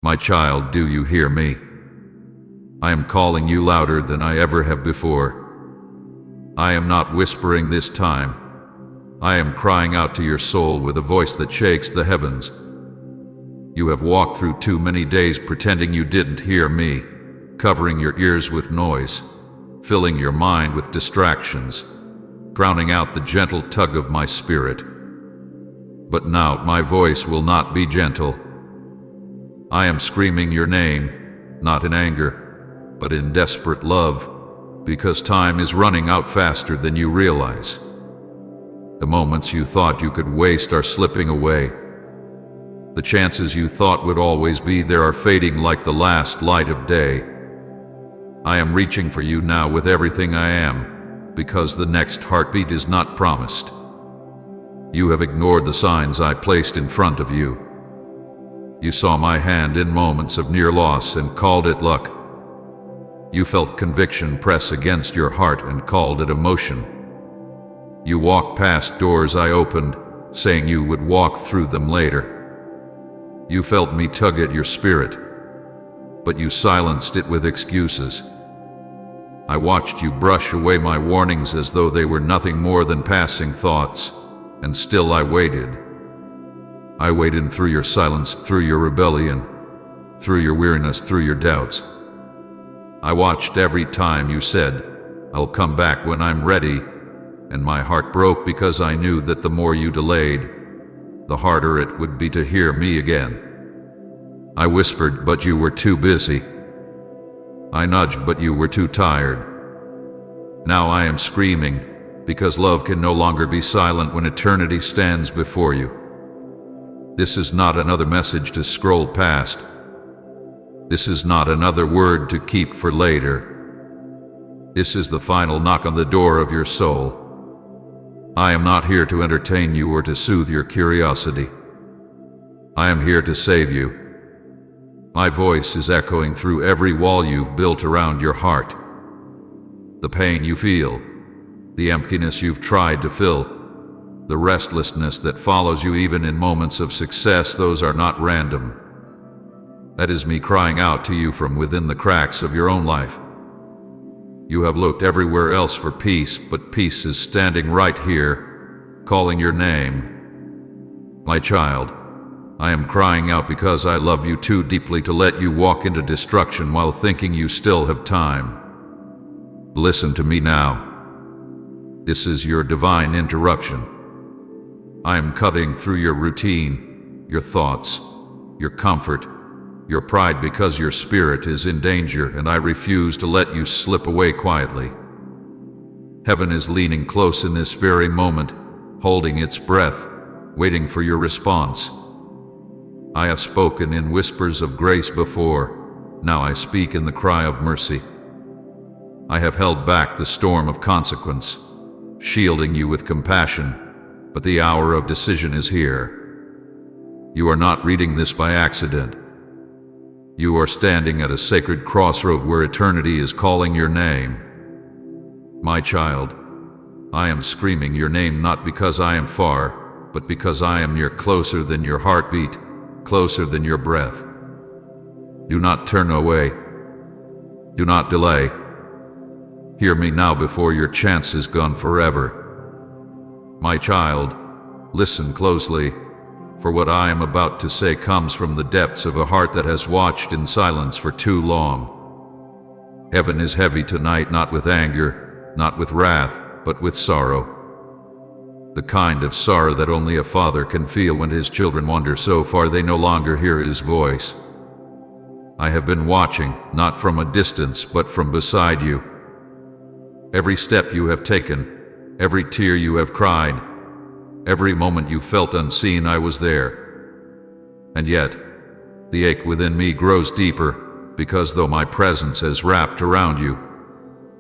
My child, do you hear me? I am calling you louder than I ever have before. I am not whispering this time. I am crying out to your soul with a voice that shakes the heavens. You have walked through too many days pretending you didn't hear me, covering your ears with noise, filling your mind with distractions, drowning out the gentle tug of my spirit. But now my voice will not be gentle. I am screaming your name, not in anger, but in desperate love, because time is running out faster than you realize. The moments you thought you could waste are slipping away. The chances you thought would always be there are fading like the last light of day. I am reaching for you now with everything I am, because the next heartbeat is not promised. You have ignored the signs I placed in front of you. You saw my hand in moments of near loss and called it luck. You felt conviction press against your heart and called it emotion. You walked past doors I opened, saying you would walk through them later. You felt me tug at your spirit, but you silenced it with excuses. I watched you brush away my warnings as though they were nothing more than passing thoughts, and still I waited. I waited through your silence, through your rebellion, through your weariness, through your doubts. I watched every time you said, "I'll come back when I'm ready," and my heart broke because I knew that the more you delayed, the harder it would be to hear me again. I whispered, but you were too busy. I nudged, but you were too tired. Now I am screaming, because love can no longer be silent when eternity stands before you. This is not another message to scroll past. This is not another word to keep for later. This is the final knock on the door of your soul. I am not here to entertain you or to soothe your curiosity. I am here to save you. My voice is echoing through every wall you've built around your heart. The pain you feel, the emptiness you've tried to fill, the restlessness that follows you even in moments of success, those are not random. That is me crying out to you from within the cracks of your own life. You have looked everywhere else for peace, but peace is standing right here, calling your name. My child, I am crying out because I love you too deeply to let you walk into destruction while thinking you still have time. Listen to me now. This is your divine interruption. I am cutting through your routine, your thoughts, your comfort, your pride, because your spirit is in danger and I refuse to let you slip away quietly. Heaven is leaning close in this very moment, holding its breath, waiting for your response. I have spoken in whispers of grace before, now I speak in the cry of mercy. I have held back the storm of consequence, shielding you with compassion, but the hour of decision is here. You are not reading this by accident. You are standing at a sacred crossroad where eternity is calling your name. My child, I am screaming your name not because I am far, but because I am near, closer than your heartbeat, closer than your breath. Do not turn away. Do not delay. Hear me now before your chance is gone forever. My child, listen closely, for what I am about to say comes from the depths of a heart that has watched in silence for too long. Heaven is heavy tonight, not with anger, not with wrath, but with sorrow. The kind of sorrow that only a father can feel when his children wander so far they no longer hear his voice. I have been watching, not from a distance, but from beside you. Every step you have taken, every tear you have cried, every moment you felt unseen, I was there. And yet, the ache within me grows deeper, because though my presence has wrapped around you,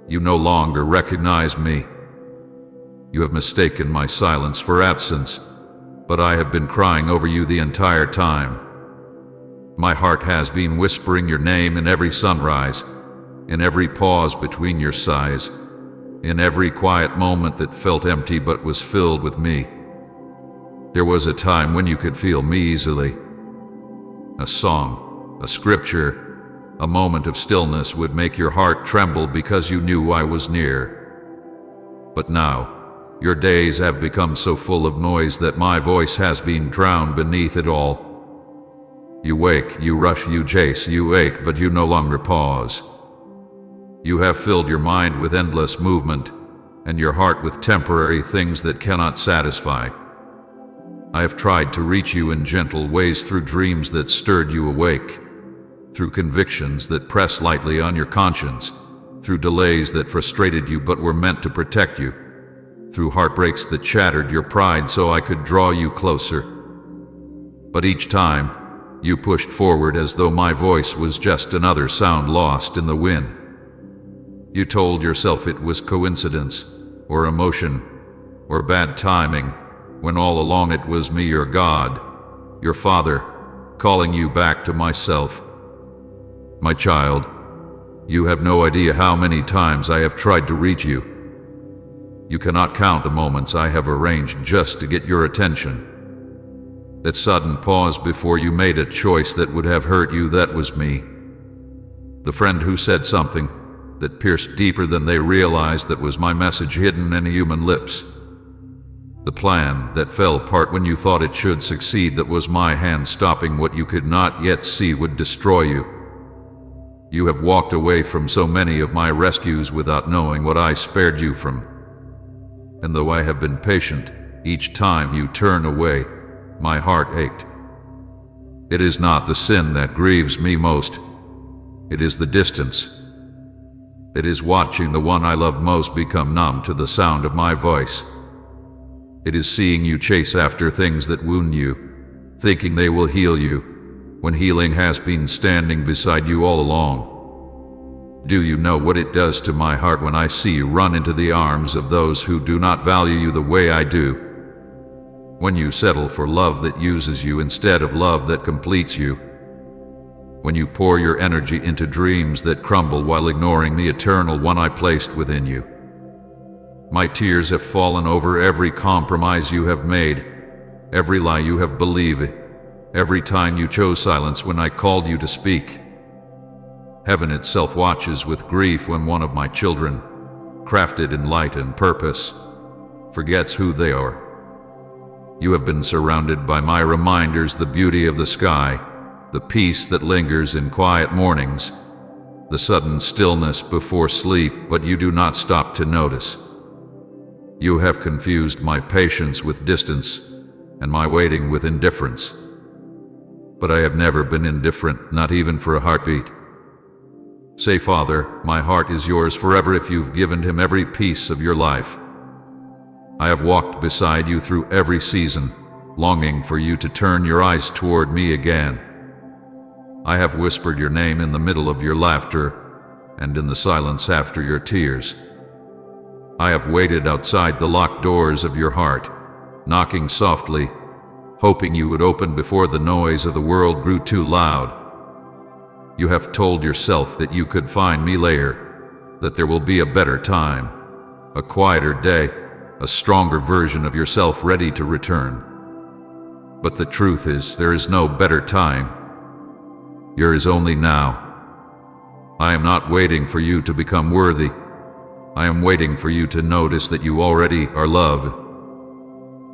you no longer recognize me. You have mistaken my silence for absence, but I have been crying over you the entire time. My heart has been whispering your name in every sunrise, in every pause between your sighs, in every quiet moment that felt empty but was filled with me. There was a time when you could feel me easily. A song, a scripture, a moment of stillness would make your heart tremble because you knew I was near. But now, your days have become so full of noise that my voice has been drowned beneath it all. You wake, you rush, you chase, you ache, but you no longer pause. You have filled your mind with endless movement, and your heart with temporary things that cannot satisfy. I have tried to reach you in gentle ways through dreams that stirred you awake, through convictions that pressed lightly on your conscience, through delays that frustrated you but were meant to protect you, through heartbreaks that shattered your pride so I could draw you closer. But each time, you pushed forward as though my voice was just another sound lost in the wind. You told yourself it was coincidence, or emotion, or bad timing, when all along it was me, your God, your Father, calling you back to myself. My child, you have no idea how many times I have tried to reach you. You cannot count the moments I have arranged just to get your attention. That sudden pause before you made a choice that would have hurt you, that was me. The friend who said something that pierced deeper than they realized, that was my message hidden in human lips. The plan that fell apart when you thought it should succeed, that was my hand stopping what you could not yet see would destroy you. You have walked away from so many of my rescues without knowing what I spared you from. And though I have been patient, each time you turn away, my heart ached. It is not the sin that grieves me most. It is the distance. It is watching the one I love most become numb to the sound of my voice. It is seeing you chase after things that wound you, thinking they will heal you, when healing has been standing beside you all along. Do you know what it does to my heart when I see you run into the arms of those who do not value you the way I do? When you settle for love that uses you instead of love that completes you. When you pour your energy into dreams that crumble while ignoring the eternal one I placed within you. My tears have fallen over every compromise you have made, every lie you have believed, every time you chose silence when I called you to speak. Heaven itself watches with grief when one of my children, crafted in light and purpose, forgets who they are. You have been surrounded by my reminders, the beauty of the sky, the peace that lingers in quiet mornings, the sudden stillness before sleep, but you do not stop to notice. You have confused my patience with distance, and my waiting with indifference. But I have never been indifferent, not even for a heartbeat. Say, Father, my heart is yours forever if you've given him every piece of your life. I have walked beside you through every season, longing for you to turn your eyes toward me again. I have whispered your name in the middle of your laughter and in the silence after your tears. I have waited outside the locked doors of your heart, knocking softly, hoping you would open before the noise of the world grew too loud. You have told yourself that you could find me later, that there will be a better time, a quieter day, a stronger version of yourself ready to return. But the truth is, there is no better time. There is only now. I am not waiting for you to become worthy. I am waiting for you to notice that you already are loved.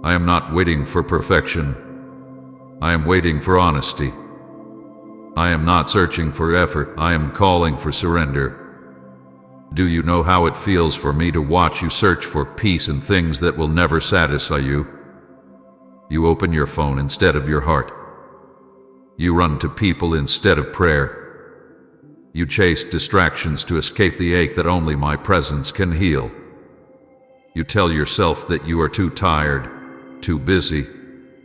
I am not waiting for perfection. I am waiting for honesty. I am not searching for effort. I am calling for surrender. Do you know how it feels for me to watch you search for peace in things that will never satisfy you? You open your phone instead of your heart. You run to people instead of prayer. You chase distractions to escape the ache that only my presence can heal. You tell yourself that you are too tired, too busy,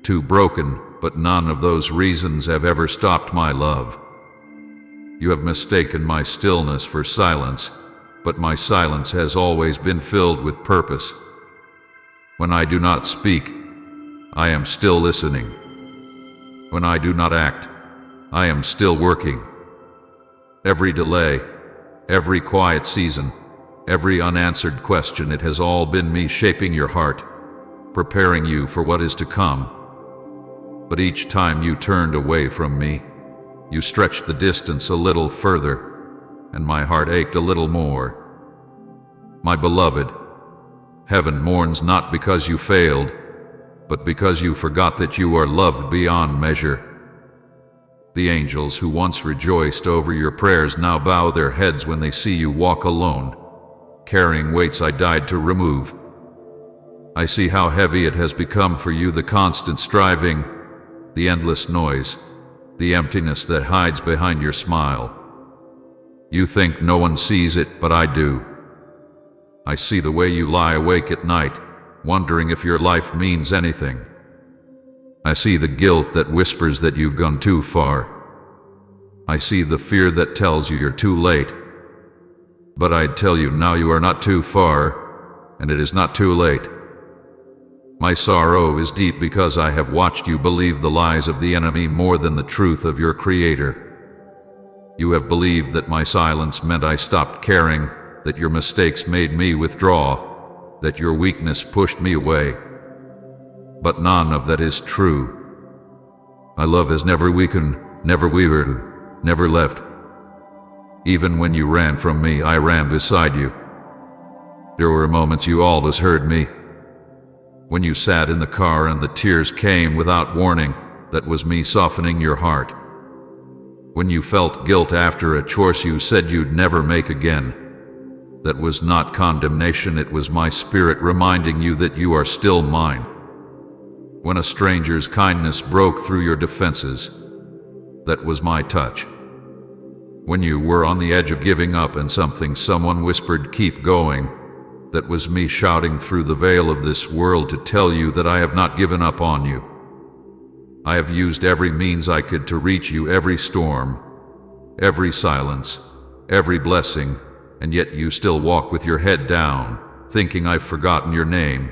too broken, but none of those reasons have ever stopped my love. You have mistaken my stillness for silence, but my silence has always been filled with purpose. When I do not speak, I am still listening. When I do not act, I am still working. Every delay, every quiet season, every unanswered question, it has all been me shaping your heart, preparing you for what is to come. But each time you turned away from me, You stretched the distance a little further, and my heart ached a little more. My beloved, heaven mourns not because you failed, but because you forgot that you are loved beyond measure. The angels who once rejoiced over your prayers now bow their heads when they see you walk alone, carrying weights I died to remove. I see how heavy it has become for you, the constant striving, the endless noise, the emptiness that hides behind your smile. You think no one sees it, but I do. I see the way you lie awake at night, wondering if your life means anything. I see the guilt that whispers that you've gone too far. I see the fear that tells you you're too late. But I tell you now, you are not too far, and it is not too late. My sorrow is deep because I have watched you believe the lies of the enemy more than the truth of your Creator. You have believed that my silence meant I stopped caring, that your mistakes made me withdraw, that your weakness pushed me away. But none of that is true. My love has never weakened, never wavered, never left. Even when you ran from me, I ran beside you. There were moments you always heard me. When you sat in the car and the tears came without warning, that was me softening your heart. When you felt guilt after a choice you said you'd never make again, that was not condemnation, it was my spirit reminding you that you are still mine. When a stranger's kindness broke through your defenses, that was my touch. When you were on the edge of giving up and someone whispered, "Keep going," that was me shouting through the veil of this world to tell you that I have not given up on you. I have used every means I could to reach you, every storm, every silence, every blessing, and yet you still walk with your head down, thinking I've forgotten your name.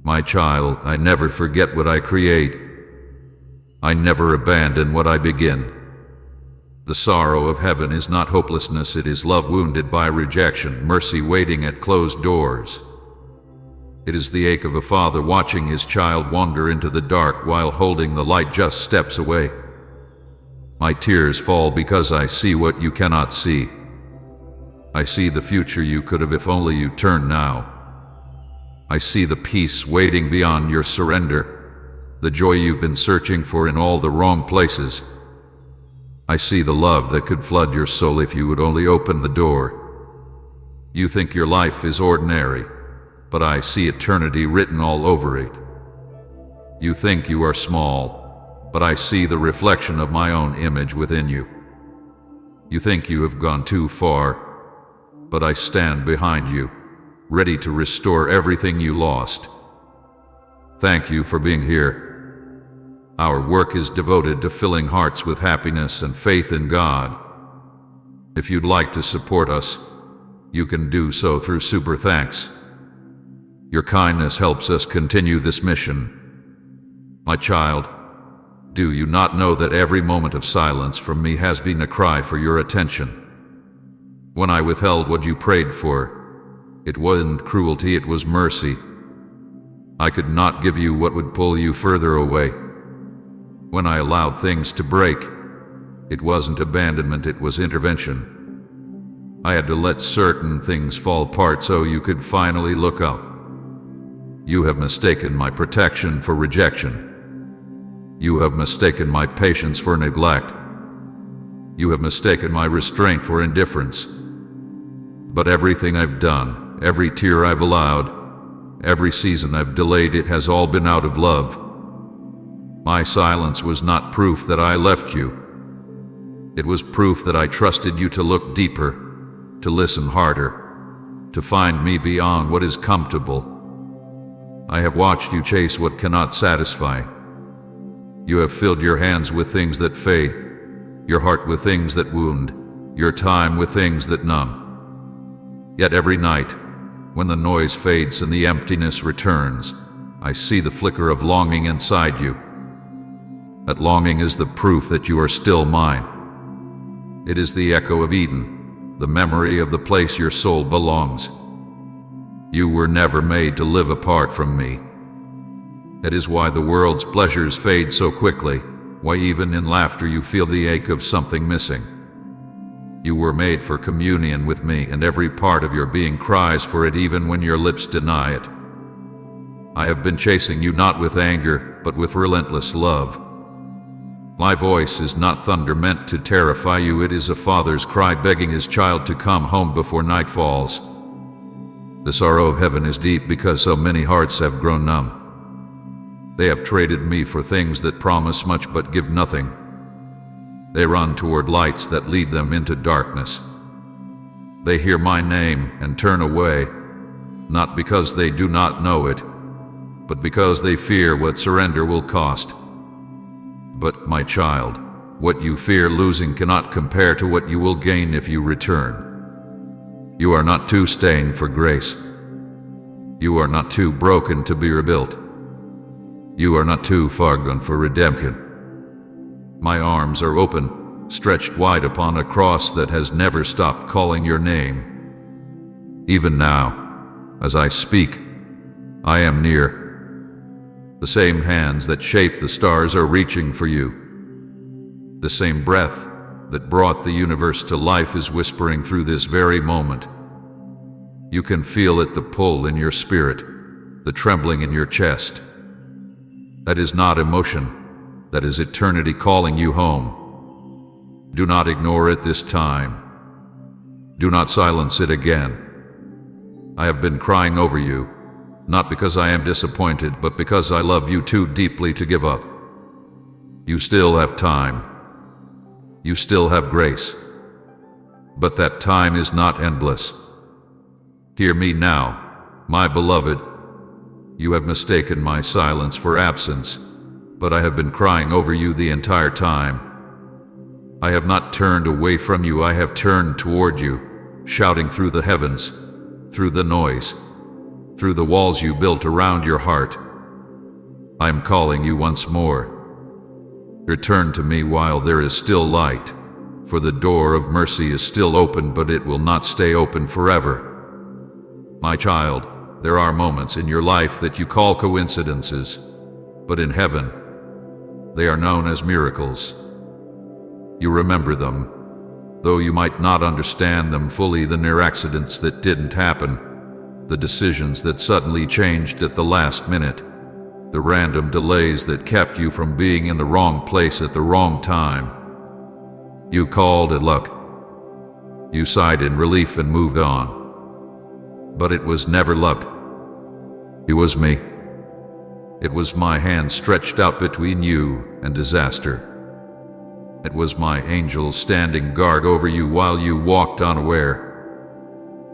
My child, I never forget what I create. I never abandon what I begin. The sorrow of heaven is not hopelessness, it is love wounded by rejection, mercy waiting at closed doors. It is the ache of a father watching his child wander into the dark while holding the light just steps away. My tears fall because I see what you cannot see. I see the future you could have if only you turned now. I see the peace waiting beyond your surrender, the joy you've been searching for in all the wrong places. I see the love that could flood your soul if you would only open the door. You think your life is ordinary, but I see eternity written all over it. You think you are small, but I see the reflection of my own image within you. You think you have gone too far, but I stand behind you, ready to restore everything you lost. Thank you for being here. Our work is devoted to filling hearts with happiness and faith in God. If you'd like to support us, you can do so through Super Thanks. Your kindness helps us continue this mission. My child, do you not know that every moment of silence from me has been a cry for your attention? When I withheld what you prayed for, it wasn't cruelty, it was mercy. I could not give you what would pull you further away. When I allowed things to break, it wasn't abandonment, it was intervention. I had to let certain things fall apart so you could finally look up. You have mistaken my protection for rejection. You have mistaken my patience for neglect. You have mistaken my restraint for indifference. But everything I've done, every tear I've allowed, every season I've delayed, it has all been out of love. My silence was not proof that I left you. It was proof that I trusted you to look deeper, to listen harder, to find me beyond what is comfortable. I have watched you chase what cannot satisfy. You have filled your hands with things that fade, your heart with things that wound, your time with things that numb. Yet every night, when the noise fades and the emptiness returns, I see the flicker of longing inside you. That longing is the proof that you are still mine. It is the echo of Eden, the memory of the place your soul belongs. You were never made to live apart from me. That is why the world's pleasures fade so quickly, why even in laughter you feel the ache of something missing. You were made for communion with me, and every part of your being cries for it even when your lips deny it. I have been chasing you not with anger, but with relentless love. My voice is not thunder meant to terrify you, it is a father's cry begging his child to come home before night falls. The sorrow of heaven is deep because so many hearts have grown numb. They have traded me for things that promise much but give nothing. They run toward lights that lead them into darkness. They hear my name and turn away, not because they do not know it, but because they fear what surrender will cost. But, my child, what you fear losing cannot compare to what you will gain if you return. You are not too stained for grace. You are not too broken to be rebuilt. You are not too far gone for redemption. My arms are open, stretched wide upon a cross that has never stopped calling your name. Even now, as I speak, I am near. The same hands that shaped the stars are reaching for you. The same breath that brought the universe to life is whispering through this very moment. You can feel it, the pull in your spirit, the trembling in your chest. That is not emotion. That is eternity calling you home. Do not ignore it this time. Do not silence it again. I have been crying over you, not because I am disappointed, but because I love you too deeply to give up. You still have time. You still have grace. But that time is not endless. Hear me now, my beloved. You have mistaken my silence for absence, but I have been crying over you the entire time. I have not turned away from you, I have turned toward you, shouting through the heavens, through the noise, through the walls you built around your heart. I am calling you once more. Return to me while there is still light, for the door of mercy is still open, but it will not stay open forever. My child, there are moments in your life that you call coincidences, but in heaven, they are known as miracles. You remember them, though you might not understand them fully, the near accidents that didn't happen, the decisions that suddenly changed at the last minute, the random delays that kept you from being in the wrong place at the wrong time. You called it luck. You sighed in relief and moved on. But it was never luck. It was me. It was my hand stretched out between you and disaster. It was my angel standing guard over you while you walked unaware.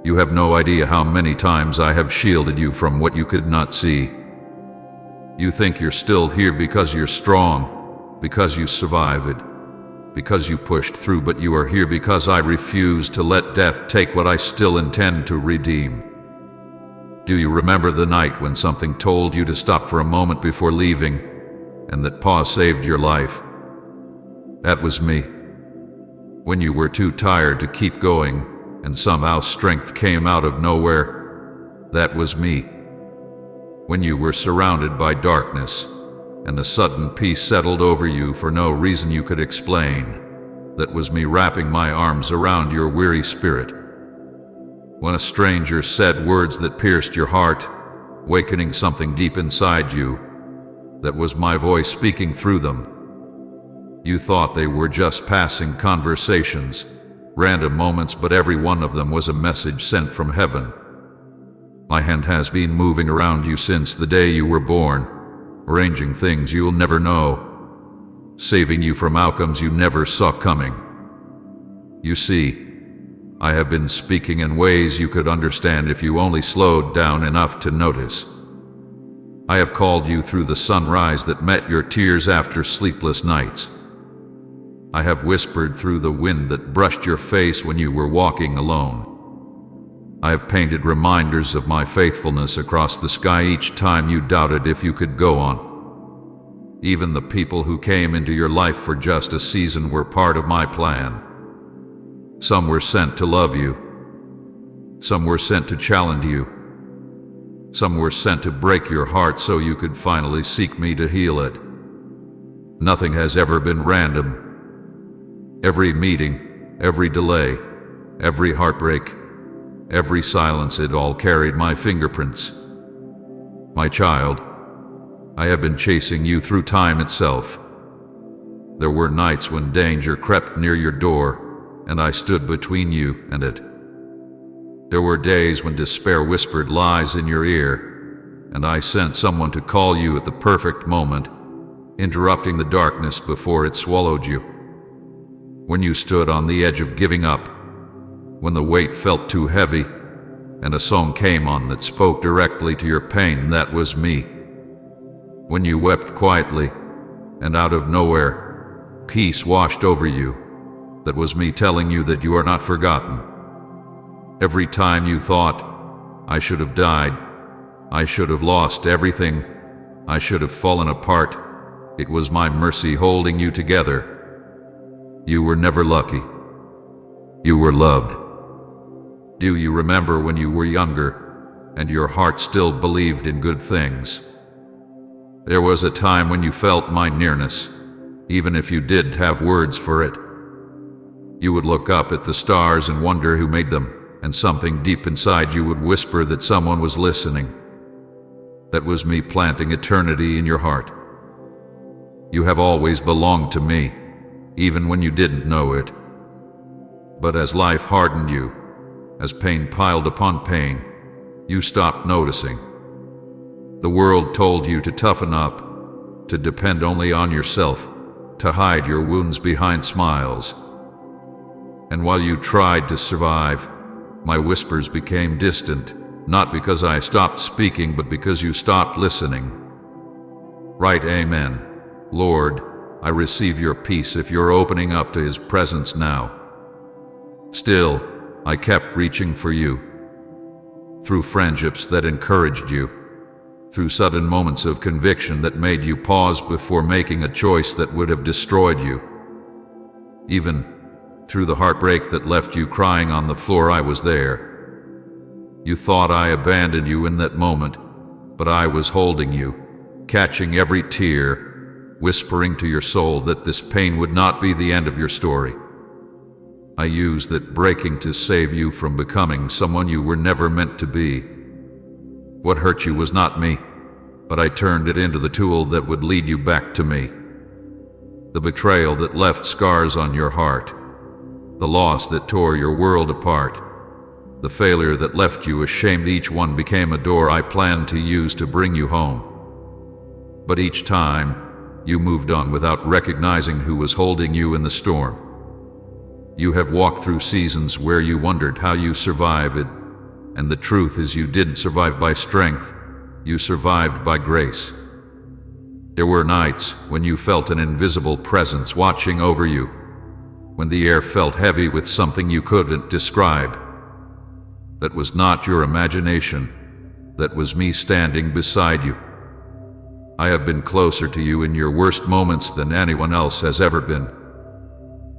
You have no idea how many times I have shielded you from what you could not see. You think you're still here because you're strong, because you survived it, because you pushed through, but you are here because I refuse to let death take what I still intend to redeem. Do you remember the night when something told you to stop for a moment before leaving, and that pause saved your life? That was me. When you were too tired to keep going, and somehow strength came out of nowhere, that was me. When you were surrounded by darkness, and a sudden peace settled over you for no reason you could explain, that was me wrapping my arms around your weary spirit. When a stranger said words that pierced your heart, wakening something deep inside you, that was my voice speaking through them. You thought they were just passing conversations, random moments, but every one of them was a message sent from heaven. My hand has been moving around you since the day you were born, arranging things you'll never know, saving you from outcomes you never saw coming. You see, I have been speaking in ways you could understand if you only slowed down enough to notice. I have called you through the sunrise that met your tears after sleepless nights. I have whispered through the wind that brushed your face when you were walking alone. I have painted reminders of my faithfulness across the sky each time you doubted if you could go on. Even the people who came into your life for just a season were part of my plan. Some were sent to love you. Some were sent to challenge you. Some were sent to break your heart so you could finally seek me to heal it. Nothing has ever been random. Every meeting, every delay, every heartbreak, every silence, it all carried my fingerprints. My child, I have been chasing you through time itself. There were nights when danger crept near your door, and I stood between you and it. There were days when despair whispered lies in your ear, and I sent someone to call you at the perfect moment, interrupting the darkness before it swallowed you. When you stood on the edge of giving up, when the weight felt too heavy, and a song came on that spoke directly to your pain, that was me. When you wept quietly, and out of nowhere, peace washed over you, that was me telling you that you are not forgotten. Every time you thought, I should have died, I should have lost everything, I should have fallen apart, it was my mercy holding you together. You were never lucky. You were loved. Do you remember when you were younger, and your heart still believed in good things? There was a time when you felt my nearness, even if you didn't have words for it. You would look up at the stars and wonder who made them, and something deep inside you would whisper that someone was listening. That was me planting eternity in your heart. You have always belonged to me, even when you didn't know it. But as life hardened you, as pain piled upon pain, you stopped noticing. The world told you to toughen up, to depend only on yourself, to hide your wounds behind smiles. And while you tried to survive, my whispers became distant, not because I stopped speaking, but because you stopped listening. Right, amen. Lord, I receive your peace if you're opening up to His presence now. Still, I kept reaching for you. Through friendships that encouraged you. Through sudden moments of conviction that made you pause before making a choice that would have destroyed you. Even through the heartbreak that left you crying on the floor, I was there. You thought I abandoned you in that moment, but I was holding you, catching every tear, whispering to your soul that this pain would not be the end of your story. I used that breaking to save you from becoming someone you were never meant to be. What hurt you was not me, but I turned it into the tool that would lead you back to me. The betrayal that left scars on your heart, the loss that tore your world apart, the failure that left you ashamed, each one became a door I planned to use to bring you home. But each time, you moved on without recognizing who was holding you in the storm. You have walked through seasons where you wondered how you survived it, and the truth is you didn't survive by strength, you survived by grace. There were nights when you felt an invisible presence watching over you, when the air felt heavy with something you couldn't describe. That was not your imagination, that was me standing beside you. I have been closer to you in your worst moments than anyone else has ever been.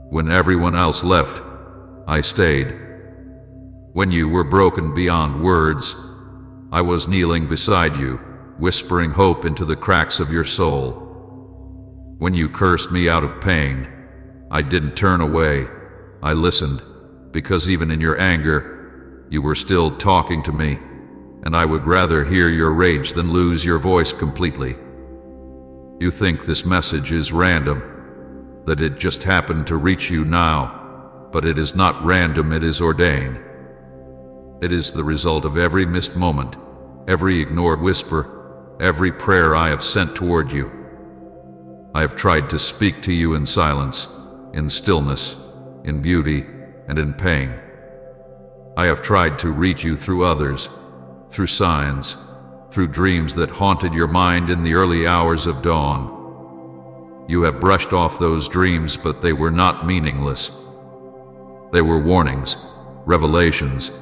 When everyone else left, I stayed. When you were broken beyond words, I was kneeling beside you, whispering hope into the cracks of your soul. When you cursed me out of pain, I didn't turn away. I listened, because even in your anger, you were still talking to me, and I would rather hear your rage than lose your voice completely. You think this message is random, that it just happened to reach you now, but it is not random, it is ordained. It is the result of every missed moment, every ignored whisper, every prayer I have sent toward you. I have tried to speak to you in silence, in stillness, in beauty, and in pain. I have tried to reach you through others, through signs, through dreams that haunted your mind in the early hours of dawn. You have brushed off those dreams, but they were not meaningless. They were warnings, revelations,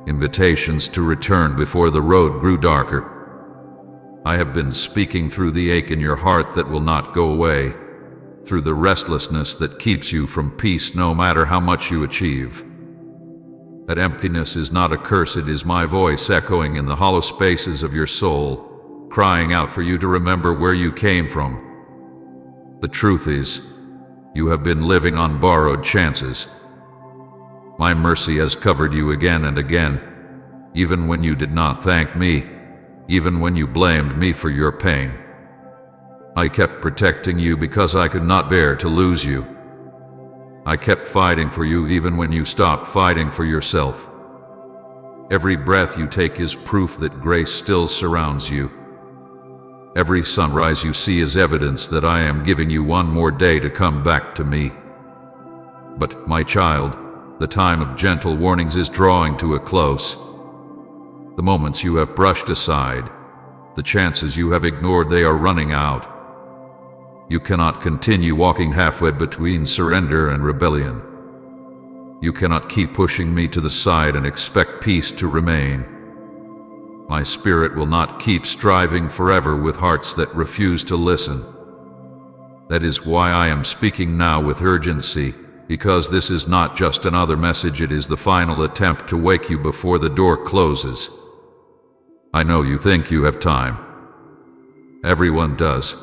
invitations to return before the road grew darker. I have been speaking through the ache in your heart that will not go away, through the restlessness that keeps you from peace no matter how much you achieve. That emptiness is not a curse, it is my voice echoing in the hollow spaces of your soul, crying out for you to remember where you came from. The truth is, you have been living on borrowed chances. My mercy has covered you again and again, even when you did not thank me, even when you blamed me for your pain. I kept protecting you because I could not bear to lose you. I kept fighting for you even when you stopped fighting for yourself. Every breath you take is proof that grace still surrounds you. Every sunrise you see is evidence that I am giving you one more day to come back to me. But, my child, the time of gentle warnings is drawing to a close. The moments you have brushed aside, the chances you have ignored, they are running out. You cannot continue walking halfway between surrender and rebellion. You cannot keep pushing me to the side and expect peace to remain. My spirit will not keep striving forever with hearts that refuse to listen. That is why I am speaking now with urgency, because this is not just another message, it is the final attempt to wake you before the door closes. I know you think you have time. Everyone does.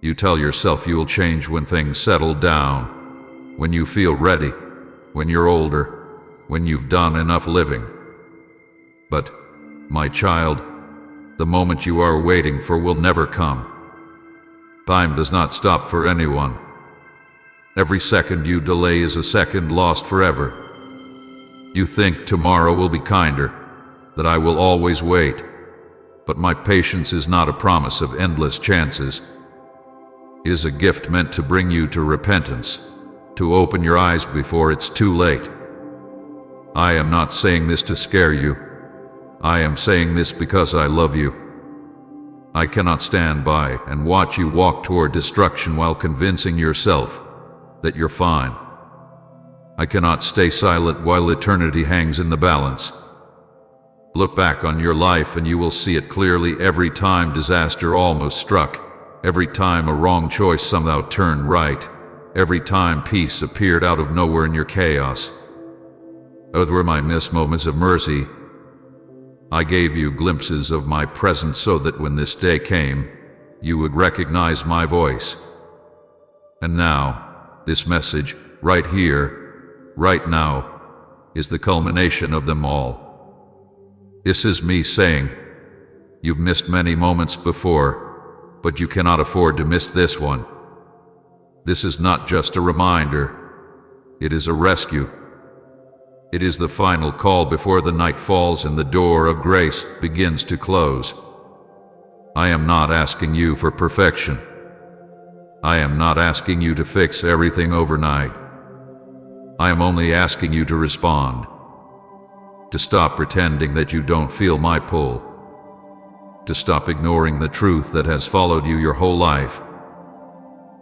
You tell yourself you will change when things settle down, when you feel ready, when you're older, when you've done enough living. But, my child, the moment you are waiting for will never come. Time does not stop for anyone. Every second you delay is a second lost forever. You think tomorrow will be kinder, that I will always wait, but my patience is not a promise of endless chances. It is a gift meant to bring you to repentance, to open your eyes before it's too late. I am not saying this to scare you. I am saying this because I love you. I cannot stand by and watch you walk toward destruction while convincing yourself that you're fine. I cannot stay silent while eternity hangs in the balance. Look back on your life and you will see it clearly. Every time disaster almost struck, every time a wrong choice somehow turned right, every time peace appeared out of nowhere in your chaos. Those were my missed moments of mercy. I gave you glimpses of my presence so that when this day came, you would recognize my voice. And now, this message, right here, right now, is the culmination of them all. This is me saying, you've missed many moments before, but you cannot afford to miss this one. This is not just a reminder, it is a rescue. It is the final call before the night falls and the door of grace begins to close. I am not asking you for perfection. I am not asking you to fix everything overnight. I am only asking you to respond, to stop pretending that you don't feel my pull, to stop ignoring the truth that has followed you your whole life.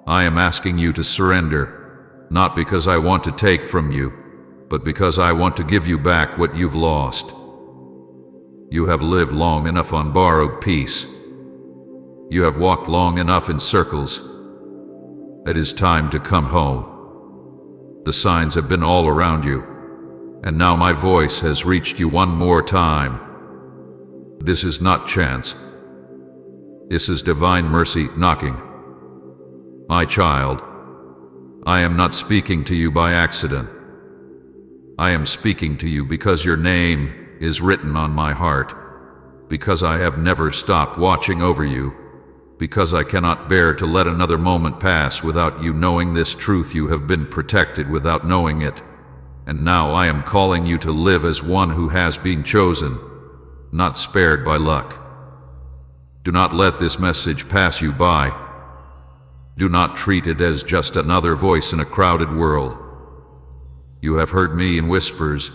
I am asking you to surrender, not because I want to take from you, but because I want to give you back what you've lost. You have lived long enough on borrowed peace. You have walked long enough in circles. It is time to come home. The signs have been all around you, and now my voice has reached you one more time. This is not chance. This is divine mercy knocking. My child, I am not speaking to you by accident. I am speaking to you because your name is written on my heart, because I have never stopped watching over you, because I cannot bear to let another moment pass without you knowing this truth. You have been protected without knowing it, and now I am calling you to live as one who has been chosen, not spared by luck. Do not let this message pass you by. Do not treat it as just another voice in a crowded world. You have heard me in whispers,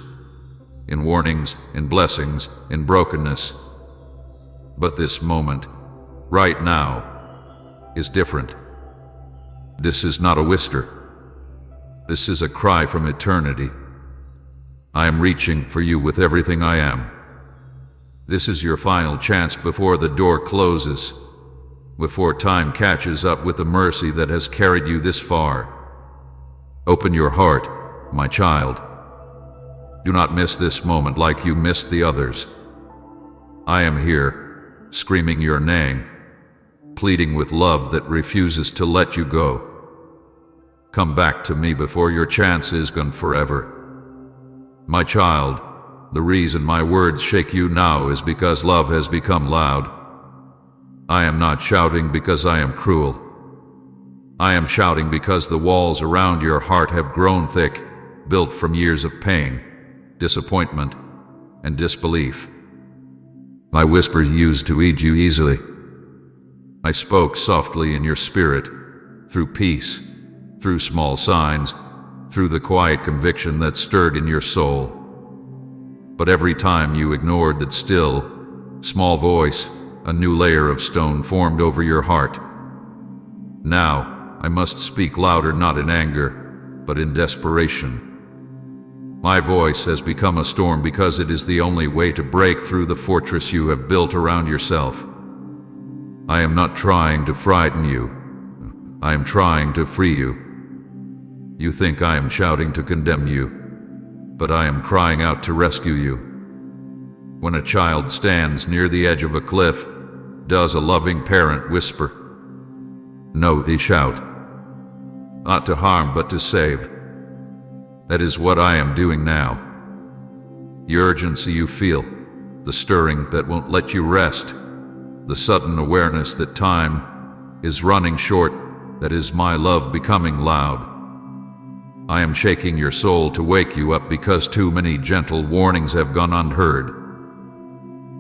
in warnings, in blessings, in brokenness. But this moment, right now, is different. This is not a whisper. This is a cry from eternity. I am reaching for you with everything I am. This is your final chance before the door closes, before time catches up with the mercy that has carried you this far. Open your heart, my child. Do not miss this moment like you missed the others. I am here, screaming your name. pleading with love that refuses to let you go. Come back to me before your chance is gone forever. My child, the reason my words shake you now is because love has become loud. I am not shouting because I am cruel. I am shouting because the walls around your heart have grown thick, built from years of pain, disappointment, and disbelief. My whispers used to eat you easily. I spoke softly in your spirit, through peace, through small signs, through the quiet conviction that stirred in your soul. But every time you ignored that still, small voice, a new layer of stone formed over your heart. Now, I must speak louder, not in anger, but in desperation. My voice has become a storm because it is the only way to break through the fortress you have built around yourself. I am not trying to frighten you. I am trying to free you. You think I am shouting to condemn you, but I am crying out to rescue you. When a child stands near the edge of a cliff, does a loving parent whisper? No, they shout. Not to harm, but to save. That is what I am doing now. The urgency you feel, the stirring that won't let you rest, the sudden awareness that time is running short, that is my love becoming loud. I am shaking your soul to wake you up because too many gentle warnings have gone unheard.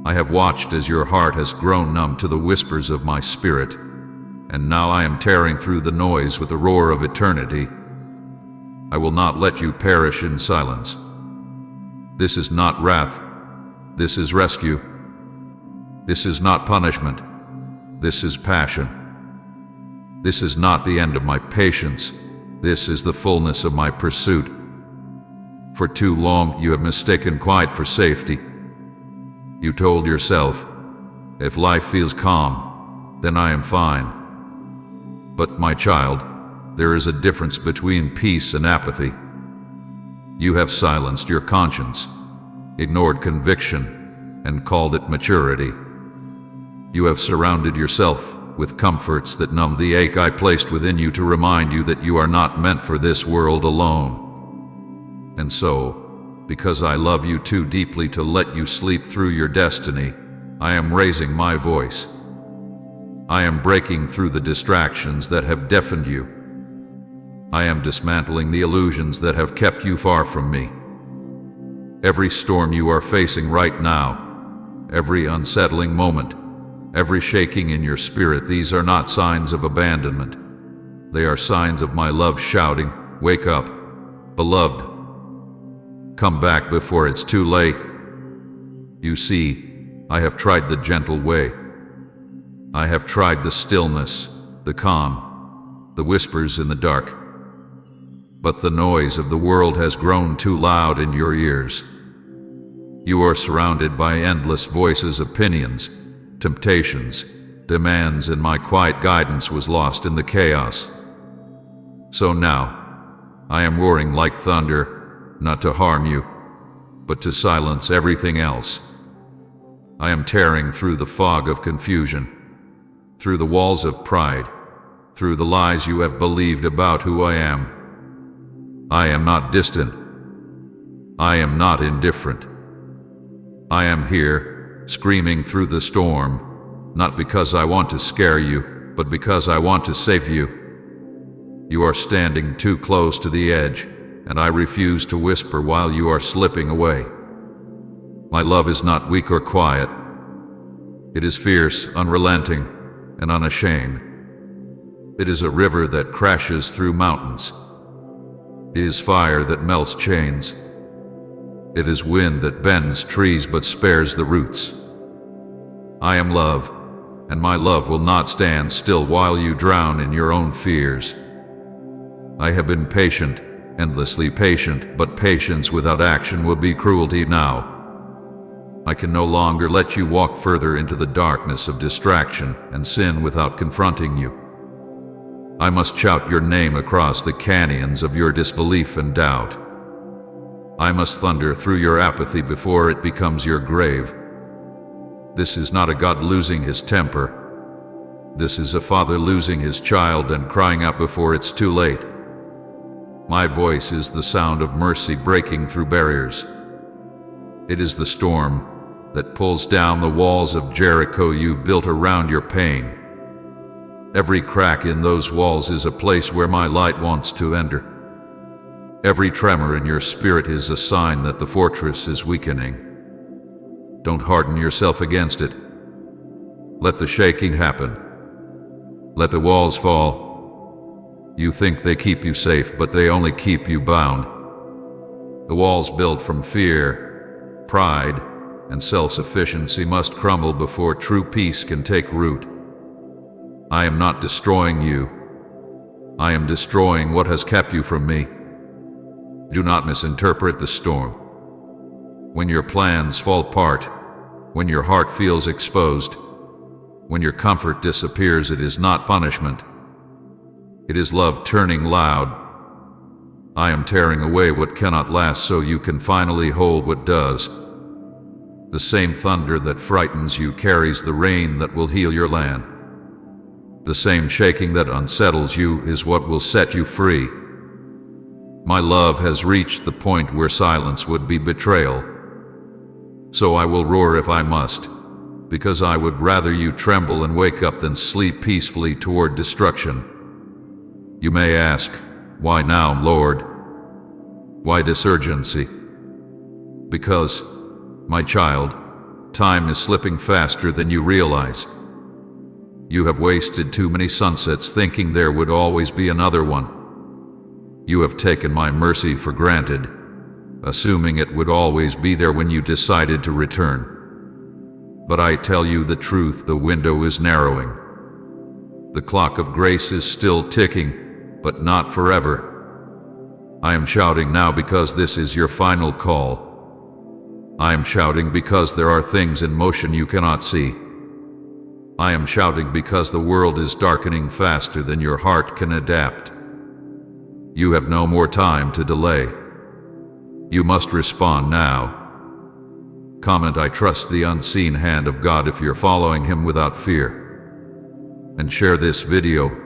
I have watched as your heart has grown numb to the whispers of my spirit, and now I am tearing through the noise with the roar of eternity. I will not let you perish in silence. This is not wrath. This is rescue. This is not punishment. This is passion. This is not the end of my patience. This is the fullness of my pursuit. For too long you have mistaken quiet for safety. You told yourself, if life feels calm, then I am fine. But my child, there is a difference between peace and apathy. You have silenced your conscience, ignored conviction, and called it maturity. You have surrounded yourself with comforts that numb the ache I placed within you to remind you that you are not meant for this world alone. And so, because I love you too deeply to let you sleep through your destiny, I am raising my voice. I am breaking through the distractions that have deafened you. I am dismantling the illusions that have kept you far from me. Every storm you are facing right now, every unsettling moment, every shaking in your spirit, these are not signs of abandonment. They are signs of my love shouting, wake up, beloved. Come back before it's too late. You see, I have tried the gentle way. I have tried the stillness, the calm, the whispers in the dark. But the noise of the world has grown too loud in your ears. You are surrounded by endless voices, opinions, temptations, demands, and my quiet guidance was lost in the chaos. So now, I am roaring like thunder, not to harm you, but to silence everything else. I am tearing through the fog of confusion, through the walls of pride, through the lies you have believed about who I am. I am not distant. I am not indifferent. I am here, screaming through the storm, not because I want to scare you, but because I want to save you. You are standing too close to the edge, and I refuse to whisper while you are slipping away. My love is not weak or quiet. It is fierce, unrelenting, and unashamed. It is a river that crashes through mountains. It is fire that melts chains. It is wind that bends trees but spares the roots. I am love, and my love will not stand still while you drown in your own fears. I have been patient, endlessly patient, but patience without action will be cruelty now. I can no longer let you walk further into the darkness of distraction and sin without confronting you. I must shout your name across the canyons of your disbelief and doubt. I must thunder through your apathy before it becomes your grave. This is not a God losing his temper. This is a father losing his child and crying out before it's too late. My voice is the sound of mercy breaking through barriers. It is the storm that pulls down the walls of Jericho you've built around your pain. Every crack in those walls is a place where my light wants to enter. Every tremor in your spirit is a sign that the fortress is weakening. Don't harden yourself against it. Let the shaking happen. Let the walls fall. You think they keep you safe, but they only keep you bound. The walls built from fear, pride, and self-sufficiency must crumble before true peace can take root. I am not destroying you. I am destroying what has kept you from me. Do not misinterpret the storm. When your plans fall apart, when your heart feels exposed, when your comfort disappears, it is not punishment. It is love turning loud. I am tearing away what cannot last so you can finally hold what does. The same thunder that frightens you carries the rain that will heal your land. The same shaking that unsettles you is what will set you free. My love has reached the point where silence would be betrayal. So I will roar if I must, because I would rather you tremble and wake up than sleep peacefully toward destruction. You may ask, why now, Lord? Why this urgency? Because, my child, time is slipping faster than you realize. You have wasted too many sunsets thinking there would always be another one. You have taken my mercy for granted, assuming it would always be there when you decided to return. But I tell you the truth, the window is narrowing. The clock of grace is still ticking, but not forever. I am shouting now because this is your final call. I am shouting because there are things in motion you cannot see. I am shouting because the world is darkening faster than your heart can adapt. You have no more time to delay. You must respond now. Comment, I trust the unseen hand of God if you're following Him without fear. And share this video